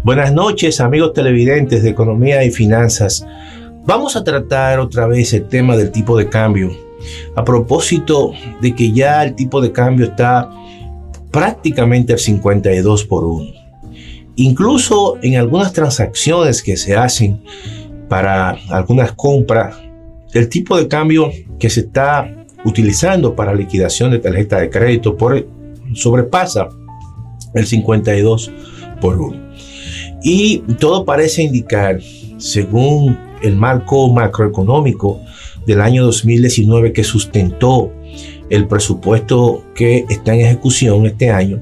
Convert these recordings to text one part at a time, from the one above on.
Buenas noches, amigos televidentes de Economía y Finanzas. Vamos a tratar otra vez el tema del tipo de cambio. A propósito de que ya el tipo de cambio está prácticamente al 52 por 1. Incluso en algunas transacciones que se hacen para algunas compras, el tipo de cambio que se está utilizando para liquidación de tarjeta de crédito sobrepasa el 52 por 1. Y todo parece indicar, según el marco macroeconómico del año 2019 que sustentó el presupuesto que está en ejecución este año,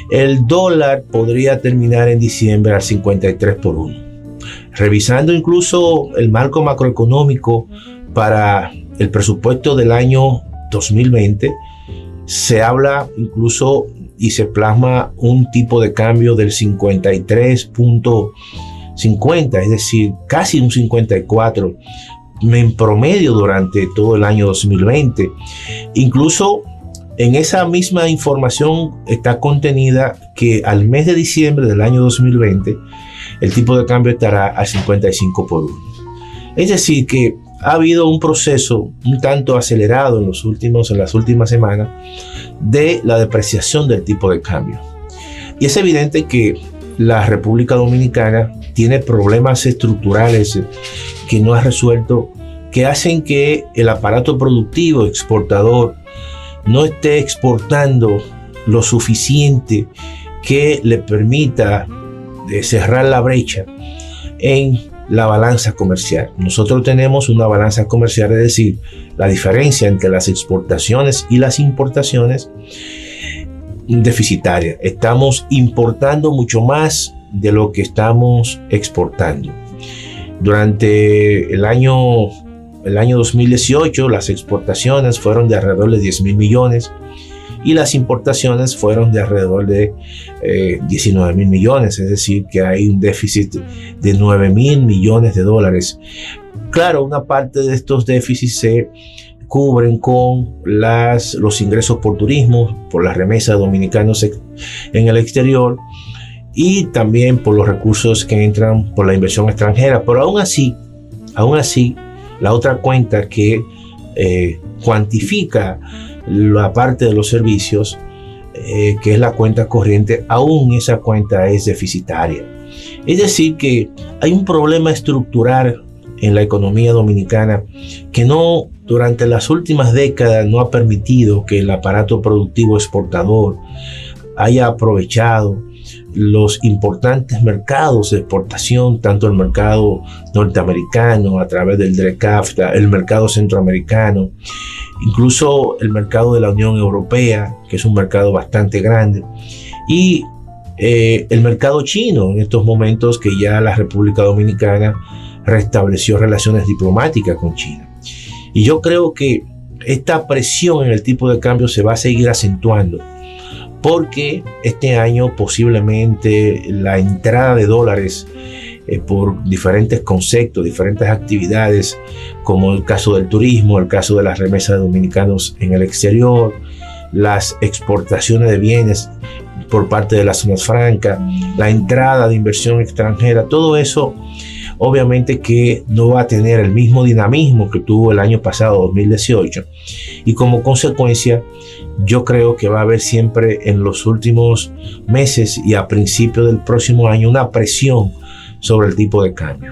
el dólar podría terminar en diciembre al 53 por 1. Revisando incluso el marco macroeconómico para el presupuesto del año 2020, se habla incluso y se plasma un tipo de cambio del 53.50, es decir, casi un 54 en promedio durante todo el año 2020. Incluso en esa misma información está contenida que al mes de diciembre del año 2020 el tipo de cambio estará al 55 por 1. Es decir, que ha habido un proceso un tanto acelerado en las últimas semanas de la depreciación del tipo de cambio. Y es evidente que la República Dominicana tiene problemas estructurales que no ha resuelto, que hacen que el aparato productivo exportador no esté exportando lo suficiente que le permita cerrar la brecha en la balanza comercial. Nosotros tenemos una balanza comercial, es decir, la diferencia entre las exportaciones y las importaciones deficitaria. Estamos importando mucho más de lo que estamos exportando. Durante el año 2018, las exportaciones fueron de alrededor de 10.000 millones y las importaciones fueron de alrededor de 19.000 millones, es decir, que hay un déficit de 9.000 millones de dólares. Claro, una parte de estos déficits se cubren con los ingresos por turismo, por las remesas de dominicanos en el exterior y también por los recursos que entran por la inversión extranjera. Pero aún así, la otra cuenta que cuantifica la parte de los servicios, que es la cuenta corriente, aún esa cuenta es deficitaria. Es decir, que hay un problema estructural en la economía dominicana que durante las últimas décadas no ha permitido que el aparato productivo exportador haya aprovechado los importantes mercados de exportación, tanto el mercado norteamericano a través del DRECAFTA, el mercado centroamericano, incluso el mercado de la Unión Europea, que es un mercado bastante grande, y el mercado chino en estos momentos que ya la República Dominicana restableció relaciones diplomáticas con China. Y yo creo que esta presión en el tipo de cambio se va a seguir acentuando, porque este año posiblemente la entrada de dólares por diferentes conceptos, diferentes actividades, como el caso del turismo, el caso de las remesas de dominicanos en el exterior, las exportaciones de bienes por parte de las zonas francas, la entrada de inversión extranjera, todo eso obviamente que no va a tener el mismo dinamismo que tuvo el año pasado, 2018, y como consecuencia yo creo que va a haber siempre en los últimos meses y a principios del próximo año una presión sobre el tipo de cambio.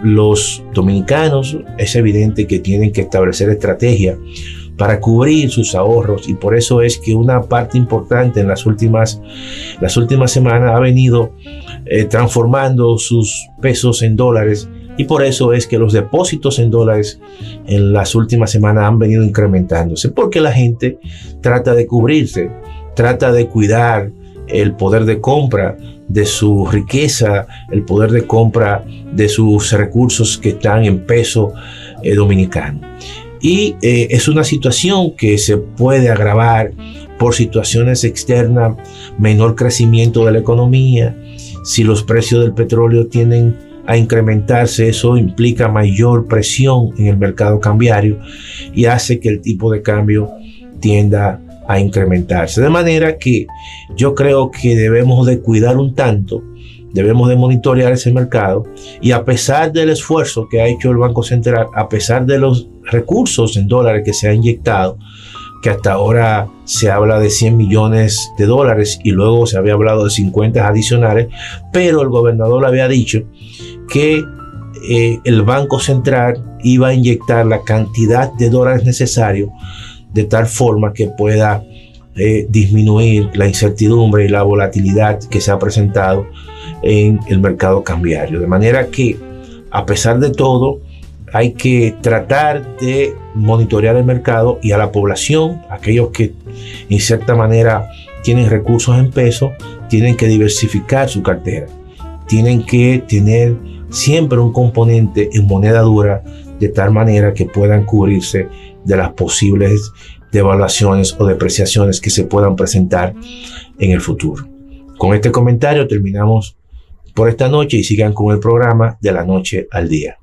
Los dominicanos es evidente que tienen que establecer estrategias para cubrir sus ahorros, y por eso es que una parte importante en las últimas semanas ha venido transformando sus pesos en dólares, y por eso es que los depósitos en dólares en las últimas semanas han venido incrementándose, porque la gente trata de cubrirse, trata de cuidar el poder de compra de su riqueza, el poder de compra de sus recursos que están en peso dominicano. Y es una situación que se puede agravar por situaciones externas, menor crecimiento de la economía. Si los precios del petróleo tienden a incrementarse, eso implica mayor presión en el mercado cambiario y hace que el tipo de cambio tienda a incrementarse. De manera que yo creo que debemos de cuidar un tanto debemos de monitorear ese mercado, y a pesar del esfuerzo que ha hecho el Banco Central, a pesar de los recursos en dólares que se ha inyectado, que hasta ahora se habla de 100 millones de dólares y luego se había hablado de 50 adicionales, pero el gobernador había dicho que el Banco Central iba a inyectar la cantidad de dólares necesarios de tal forma que pueda disminuir la incertidumbre y la volatilidad que se ha presentado en el mercado cambiario. De manera que, a pesar de todo, hay que tratar de monitorear el mercado, y a la población, aquellos que en cierta manera tienen recursos en pesos, tienen que diversificar su cartera. Tienen que tener siempre un componente en moneda dura, de tal manera que puedan cubrirse de las posibles devaluaciones o depreciaciones que se puedan presentar en el futuro. Con este comentario terminamos por esta noche, y sigan con el programa De la Noche al Día.